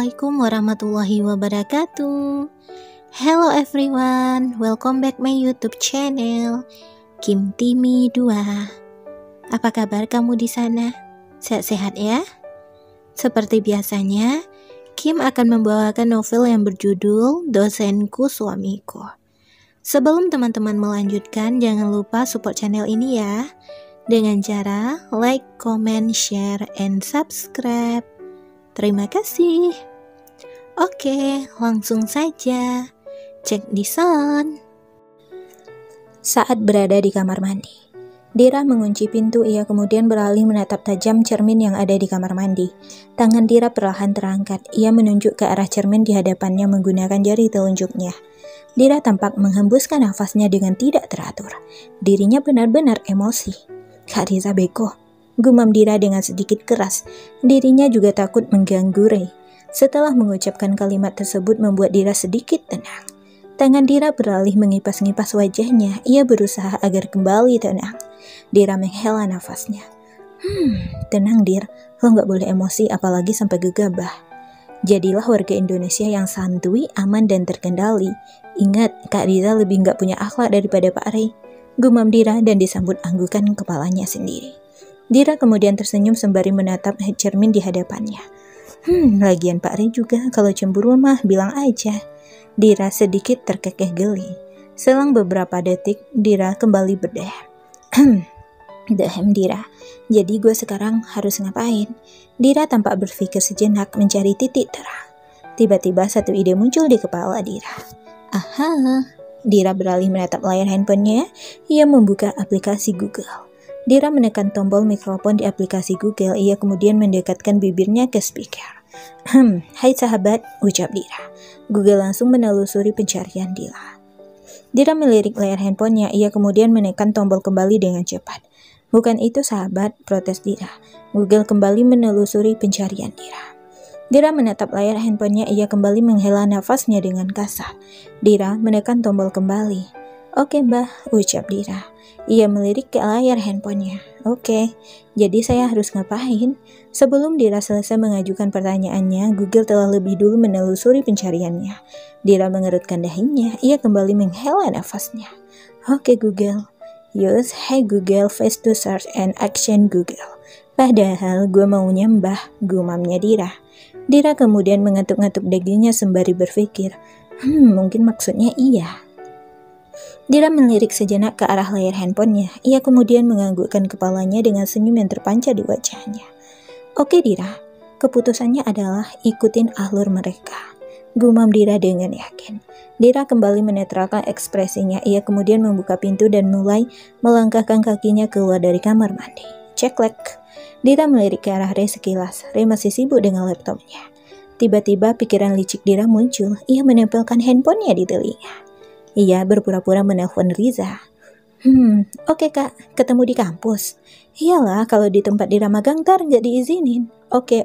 Assalamualaikum warahmatullahi wabarakatuh. Hello everyone, welcome back my YouTube channel Kim Timi 2. Apa kabar kamu di sana? Sehat-sehat ya? Seperti biasanya, Kim akan membawakan novel yang berjudul Dosenku Suamiku. Sebelum teman-teman melanjutkan, jangan lupa support channel ini ya, dengan cara like, comment, share, and subscribe. Terima kasih. Oke, langsung saja. Cek di sound. Saat berada di kamar mandi, Dira mengunci pintu. Ia kemudian beralih menatap tajam cermin yang ada di kamar mandi. Tangan Dira perlahan terangkat. Ia menunjuk ke arah cermin di hadapannya menggunakan jari telunjuknya. Dira tampak menghembuskan nafasnya dengan tidak teratur. Dirinya benar-benar emosi. Kak Riza beko, gumam Dira dengan sedikit keras. Dirinya juga takut mengganggu Ray. Setelah mengucapkan kalimat tersebut membuat Dira sedikit tenang. Tangan Dira beralih mengipas-ngipas wajahnya. Ia berusaha agar kembali tenang. Dira menghela nafasnya. Tenang Dir, lo gak boleh emosi apalagi sampai gegabah. Jadilah warga Indonesia yang santuy, aman dan terkendali. Ingat, Kak Riza lebih gak punya akhlak daripada Pak Ray. Gumam Dira dan disambut anggukan kepalanya sendiri. Dira kemudian tersenyum sembari menatap cermin di hadapannya. Lagian Pak Ray juga kalau cemburu mah bilang aja. Dira sedikit terkekeh geli. Selang beberapa detik, Dira kembali berdehem. Dehem Dira, jadi gue sekarang harus ngapain? Dira tampak berpikir sejenak mencari titik terang. Tiba-tiba satu ide muncul di kepala Dira. Aha, Dira beralih menatap layar handphonenya. Ia membuka aplikasi Google. Dira menekan tombol mikrofon di aplikasi Google. Ia kemudian mendekatkan bibirnya ke speaker. Hai sahabat, ucap Dira. Google langsung menelusuri pencarian Dira. Dira melirik layar handphonenya. Ia kemudian menekan tombol kembali dengan cepat. Bukan itu sahabat, protes Dira. Google kembali menelusuri pencarian Dira. Dira menatap layar handphonenya. Ia kembali menghela nafasnya dengan kasar. Dira menekan tombol kembali. Oke mbah, ucap Dira. Ia melirik ke layar handphonenya. Oke, jadi saya harus ngapain? Sebelum Dira selesai mengajukan pertanyaannya, Google telah lebih dulu menelusuri pencariannya. Dira mengerutkan dahinya. Ia kembali menghela nafasnya. Oke Google. Use Hey Google Face to Search and Action Google. Padahal gue maunya mbah, gumamnya Dira. Dira kemudian mengetuk-ngetuk dagunya sembari berpikir, mungkin maksudnya iya. Dira melirik sejenak ke arah layar handphonenya. Ia kemudian menganggukkan kepalanya dengan senyum yang terpancar di wajahnya. Oke Dira, keputusannya adalah ikutin alur mereka, gumam Dira dengan yakin. Dira kembali menetralkan ekspresinya. Ia kemudian membuka pintu dan mulai melangkahkan kakinya keluar dari kamar mandi. Ceklek. Dira melirik ke arah Ray sekilas. Ray masih sibuk dengan laptopnya. Tiba-tiba pikiran licik Dira muncul. Ia menempelkan handphonenya di telinga. Ia berpura-pura menelpon Riza. Oke kak, ketemu di kampus. Iyalah, kalau di tempat Dira magang ntar gak diizinin. Oke,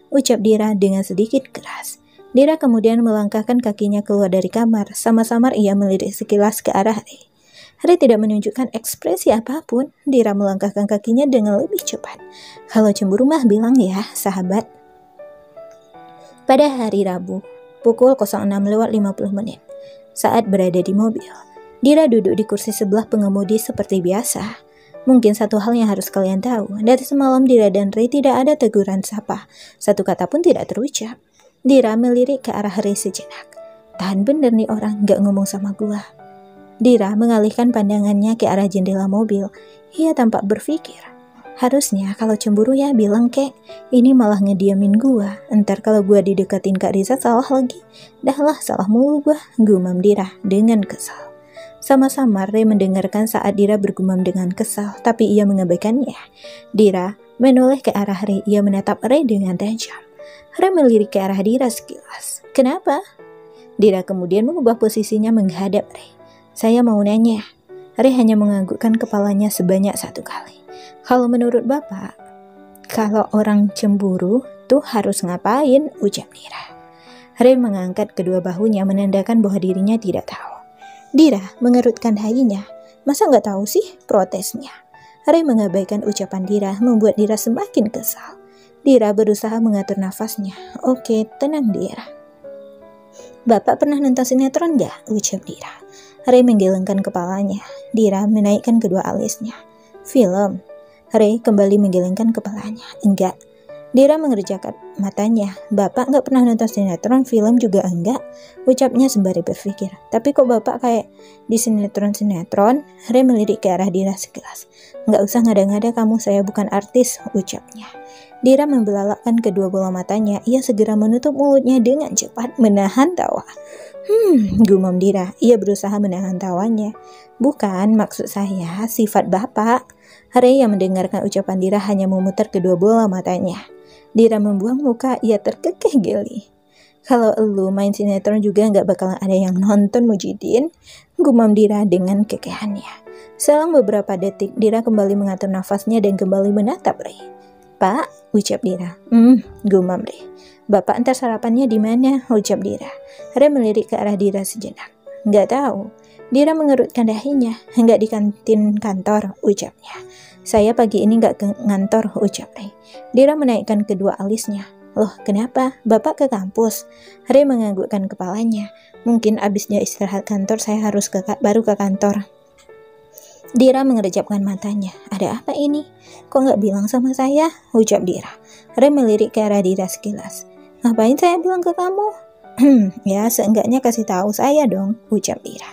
ucap Dira dengan sedikit keras. Dira kemudian melangkahkan kakinya keluar dari kamar. Sama-sama ia melirik sekilas ke arah Ray. Ray tidak menunjukkan ekspresi apapun. Dira melangkahkan kakinya dengan lebih cepat. Kalau cemburu mah bilang ya, sahabat. Pada hari Rabu, pukul 06.50, saat berada di mobil, Dira duduk di kursi sebelah pengemudi seperti biasa. Mungkin satu hal yang harus kalian tahu, dari semalam Dira dan Ray tidak ada teguran sapa. Satu kata pun tidak terucap. Dira melirik ke arah Ray sejenak. Tahan bener nih orang, gak ngomong sama gua. Dira mengalihkan pandangannya ke arah jendela mobil. Ia tampak berpikir, harusnya kalau cemburu ya bilang kek, ini malah ngediamin gua. Entar kalau gua didekatin Kak Riza salah lagi. Dah lah, salah mulu gua, gumam Dira dengan kesal. Sama-sama Ray mendengarkan saat Dira bergumam dengan kesal, tapi ia mengabaikannya. Dira menoleh ke arah Ray. Ia menatap Ray dengan tajam. Ray melirik ke arah Dira sekilas. Kenapa? Dira kemudian mengubah posisinya menghadap Ray. Saya mau nanya. Ray hanya menganggukkan kepalanya sebanyak satu kali. Kalau menurut Bapak, kalau orang cemburu tuh harus ngapain? Ucap Dira. Ray mengangkat kedua bahunya menandakan bahwa dirinya tidak tahu. Dira mengerutkan dahinya. Masa nggak tahu sih? Protesnya. Ray mengabaikan ucapan Dira membuat Dira semakin kesal. Dira berusaha mengatur nafasnya. Oke, tenang Dira. Bapak pernah nonton sinetron gak? Ucap Dira. Ray menggelengkan kepalanya. Dira menaikkan kedua alisnya. Film. Ray kembali menggelengkan kepalanya. Enggak. Dira mengerjakan matanya. Bapak nggak pernah nonton sinetron, film juga enggak, ucapnya sembari berpikir. Tapi kok bapak kayak di sinetron-sinetron? Ray melirik ke arah Dira sekilas. Nggak usah ngada-ngada kamu, saya bukan artis, ucapnya. Dira membelalakkan kedua bola matanya. Ia segera menutup mulutnya dengan cepat, menahan tawa. Gumam Dira. Ia berusaha menahan tawanya. Bukan, maksud saya sifat bapak. Ray yang mendengarkan ucapan Dira hanya memutar kedua bola matanya. Dira membuang muka, ia terkekeh geli. Kalau lu main sinetron juga nggak bakalan ada yang nonton, Mujidin, gumam Dira dengan kekehannya. Selang beberapa detik, Dira kembali mengatur nafasnya dan kembali menatap Ray. Pak, ucap Dira. Gumam Ray. Bapak entar sarapannya di mana? Ucap Dira. Ray melirik ke arah Dira sejenak. Nggak tahu. Dira mengerutkan dahinya. Nggak di kantin kantor, ucapnya. Saya pagi ini nggak ke kantor, ucap Ray. Dira menaikkan kedua alisnya. Loh, kenapa? Bapak ke kampus? Ray menganggukkan kepalanya. Mungkin abisnya istirahat kantor saya harus baru ke kantor. Dira mengerjapkan matanya. Ada apa ini? Kok nggak bilang sama saya? Ucap Dira. Ray melirik ke arah Dira sekilas. Ngapain saya bilang ke kamu? Ya, seenggaknya kasih tahu saya dong, ucap Dira.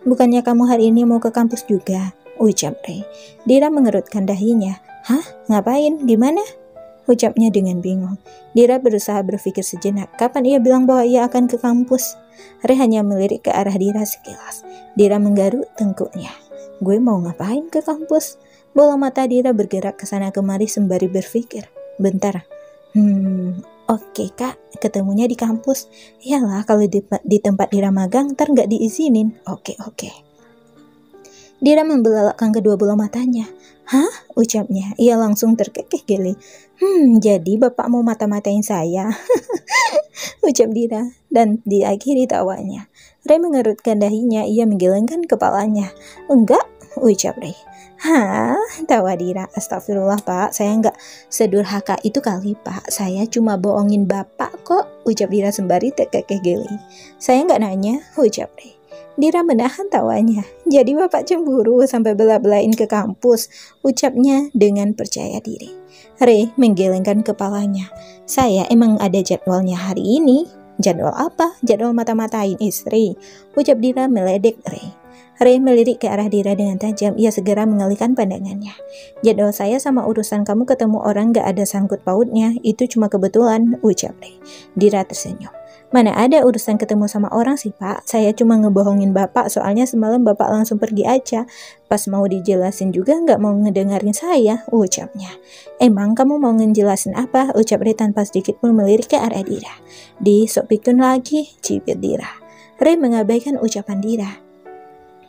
Bukannya kamu hari ini mau ke kampus juga? Ucap Ray. Dira mengerutkan dahinya. Hah? Ngapain? Gimana? Ucapnya dengan bingung. Dira berusaha berpikir sejenak. Kapan ia bilang bahwa ia akan ke kampus? Ray hanya melirik ke arah Dira sekilas. Dira menggaruk tengkuknya. Gue mau ngapain ke kampus? Bola mata Dira bergerak ke sana kemari sembari berpikir. Bentar. Oke kak, ketemunya di kampus. Iyalah, kalau di tempat Dira magang ntar nggak diizinin. Oke. Dira membelalakkan kedua bola matanya. Hah? Ucapnya. Ia langsung terkekeh geli. Jadi bapak mau mata-matain saya? Ucap Dira dan diakhiri tawanya. Ray mengerutkan dahinya. Ia menggelengkan kepalanya. Enggak, ucap Ray. Hah? Tawa Dira. Astagfirullah pak, saya nggak sedurhaka itu kali pak. Saya cuma bohongin bapak kok, ucap Dira sembari terkekeh geli. Saya nggak nanya, ucap Ray. Dira menahan tawanya. Jadi bapak cemburu sampai bela-belain ke kampus, ucapnya dengan percaya diri. Ray menggelengkan kepalanya. Saya emang ada jadwalnya hari ini. Jadwal apa? Jadwal mata-matain istri, ucap Dira meledek Ray. Ray melirik ke arah Dira dengan tajam. Ia segera mengalihkan pandangannya. Jadwal saya sama urusan kamu ketemu orang gak ada sangkut pautnya. Itu cuma kebetulan, ucap Ray. Dira tersenyum. Mana ada urusan ketemu sama orang sih pak. Saya cuma ngebohongin bapak. Soalnya semalam bapak langsung pergi aja. Pas mau dijelasin juga gak mau ngedengerin saya, ucapnya. Emang kamu mau ngejelasin apa? Ucap Ray tanpa sedikit pun melirik ke arah Dira. Di sok pikun lagi, cibir Dira. Ray mengabaikan ucapan Dira.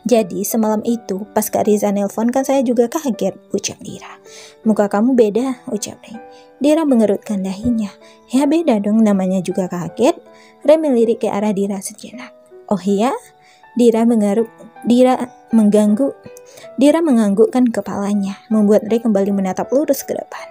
Jadi semalam itu pas Kak Riza nelpon kan saya juga kaget, ucap Dira. Muka kamu beda, ucap Ray. Dira mengerutkan dahinya. Ya beda dong, namanya juga kaget. Ray melirik ke arah Dira sejenak. Oh iya? Dira menganggukkan kepalanya, membuat Ray kembali menatap lurus ke depan.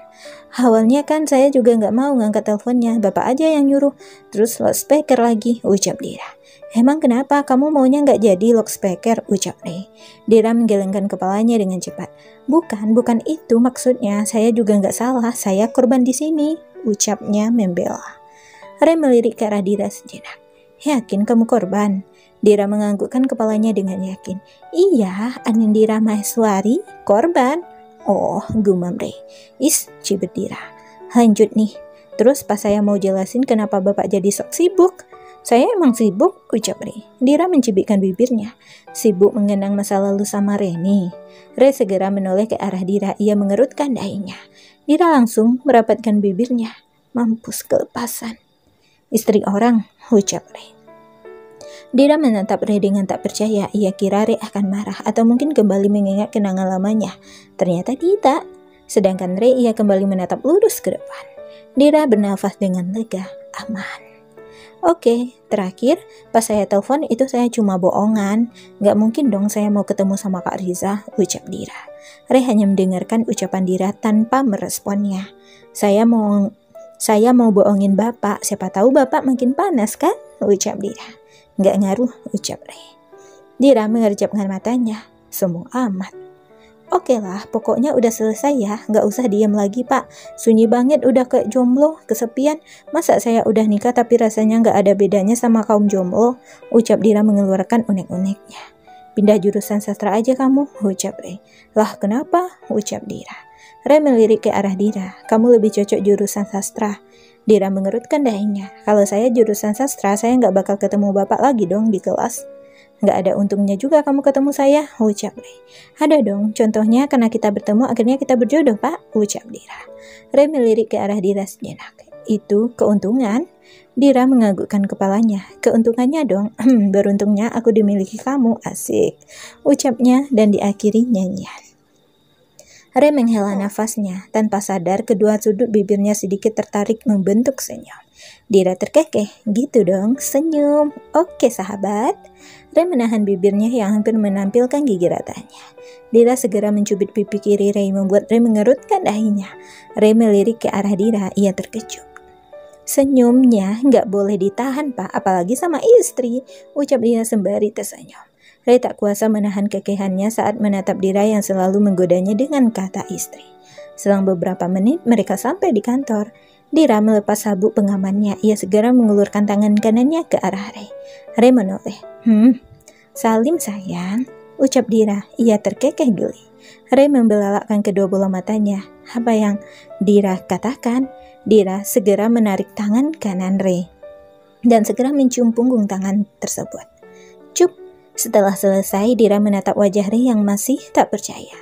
Awalnya kan saya juga nggak mau ngangkat teleponnya, bapak aja yang nyuruh. Terus loudspeaker lagi, ucap Dira. Emang kenapa? Kamu maunya nggak jadi loudspeaker, ucap Ray. Dira menggelengkan kepalanya dengan cepat. Bukan itu maksudnya. Saya juga nggak salah. Saya korban di sini, ucapnya membela. Ray melirik ke arah Dira sejenak. Yakin kamu korban? Dira menganggukkan kepalanya dengan yakin. Iya, Anindira Maheswari, korban. Oh, gumam Ray. Cibir Dira. Lanjut nih. Terus pas saya mau jelasin kenapa bapak jadi sok sibuk. Saya emang sibuk, ucap Ray. Dira mencibikkan bibirnya. Sibuk mengenang masa lalu sama Reni. Ray segera menoleh ke arah Dira. Ia mengerutkan dahinya. Dira langsung merapatkan bibirnya. Mampus kelepasan. Istri orang, ucap Ray. Dira menatap Ray dengan tak percaya. Ia kira Ray akan marah atau mungkin kembali mengingat kenangan lamanya. Ternyata tidak. Sedangkan Ray ia kembali menatap lurus ke depan. Dira bernafas dengan lega. Aman. Oke, terakhir pas saya telepon itu saya cuma bohongan. Gak mungkin dong saya mau ketemu sama Kak Riza, ucap Dira. Ray hanya mendengarkan ucapan Dira tanpa meresponnya. Saya mau Saya mau bohongin Bapak, siapa tahu Bapak makin panas kan? Ucap Dira. Nggak ngaruh, ucap Ray. Dira mengerjapkan matanya. Sombong amat. Oke lah, pokoknya udah selesai ya, nggak usah diam lagi Pak. Sunyi banget udah kayak jomblo, kesepian. Masa saya udah nikah tapi rasanya nggak ada bedanya sama kaum jomblo? Ucap Dira mengeluarkan unek-uneknya. Pindah jurusan sastra aja kamu, ucap Ray. Lah kenapa? Ucap Dira. Ray melirik ke arah Dira. Kamu lebih cocok jurusan sastra. Dira mengerutkan dahinya. Kalau saya jurusan sastra, saya nggak bakal ketemu Bapak lagi dong di kelas. Nggak ada untungnya juga kamu ketemu saya, ucap Ray. Ada dong, contohnya karena kita bertemu akhirnya kita berjodoh Pak, ucap Dira. Ray melirik ke arah Dira sejenak. Itu keuntungan? Dira menganggukkan kepalanya. Keuntungannya dong, beruntungnya aku dimiliki kamu, asik, ucapnya dan diakhiri nyanyian. Ray menghela nafasnya. Tanpa sadar, kedua sudut bibirnya sedikit tertarik membentuk senyum. Dira terkekeh, gitu dong, senyum. Oke sahabat. Ray menahan bibirnya yang hampir menampilkan gigi ratanya. Dira segera mencubit pipi kiri Ray, membuat Ray mengerutkan dahinya. Ray melirik ke arah Dira, ia terkejut. Senyumnya nggak boleh ditahan Pak, apalagi sama istri, ucap Dira sembari tersenyum. Ray tak kuasa menahan kekehannya saat menatap Dira yang selalu menggodanya dengan kata istri. Selang beberapa menit mereka sampai di kantor. Dira melepas sabuk pengamannya, ia segera mengulurkan tangan kanannya ke arah Ray. Ray menoleh. Salim sayang, ucap Dira, ia terkekeh geli. Ray membelalakkan kedua bola matanya. Apa yang Dira katakan? Dira segera menarik tangan kanan Ray dan segera mencium punggung tangan tersebut. Cup, setelah selesai Dira menatap wajah Ray yang masih tak percaya.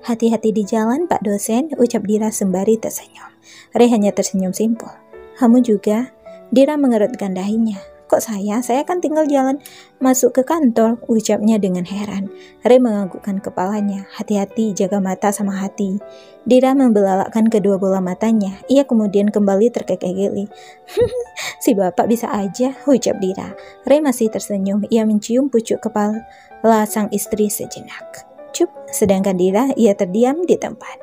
Hati-hati di jalan Pak dosen, ucap Dira sembari tersenyum. Ray hanya tersenyum simpul. Kamu juga? Dira mengerutkan dahinya. Kok saya kan tinggal jalan masuk ke kantor, ucapnya dengan heran. Ray menganggukkan kepalanya. Hati-hati, jaga mata sama hati. Dira membelalakkan kedua bola matanya. Ia kemudian kembali terkekeh geli. Si bapak bisa aja, ucap Dira. Ray masih tersenyum. Ia mencium pucuk kepala sang istri sejenak. Cup, sedangkan Dira, ia terdiam di tempat.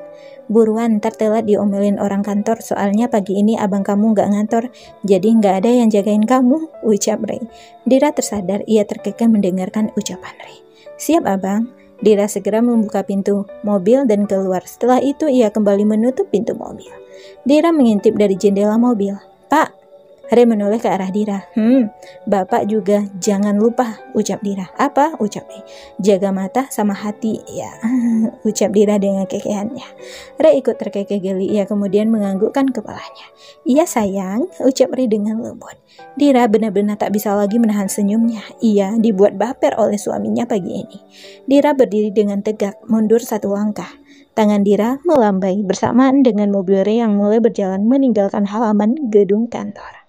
Buruan, ntar telat diomelin orang kantor, soalnya pagi ini abang kamu nggak ngantor, jadi nggak ada yang jagain kamu, ucap Ray. Dira tersadar, ia terkekeh mendengarkan ucapan Ray. Siap abang. Dira segera membuka pintu mobil dan keluar. Setelah itu ia kembali menutup pintu mobil. Dira mengintip dari jendela mobil. Pak. Ray menoleh ke arah Dira. Bapak juga jangan lupa, ucap Dira. Apa? Ucap Ray. Jaga mata sama hati, ya, ucap Dira dengan kekehannya. Ray ikut terkekeh geli, ia kemudian menganggukkan kepalanya. Iya sayang, ucap Ray dengan lembut. Dira benar-benar tak bisa lagi menahan senyumnya. Ia dibuat baper oleh suaminya pagi ini. Dira berdiri dengan tegak, mundur satu langkah. Tangan Dira melambai bersamaan dengan mobil Ray yang mulai berjalan meninggalkan halaman gedung kantor.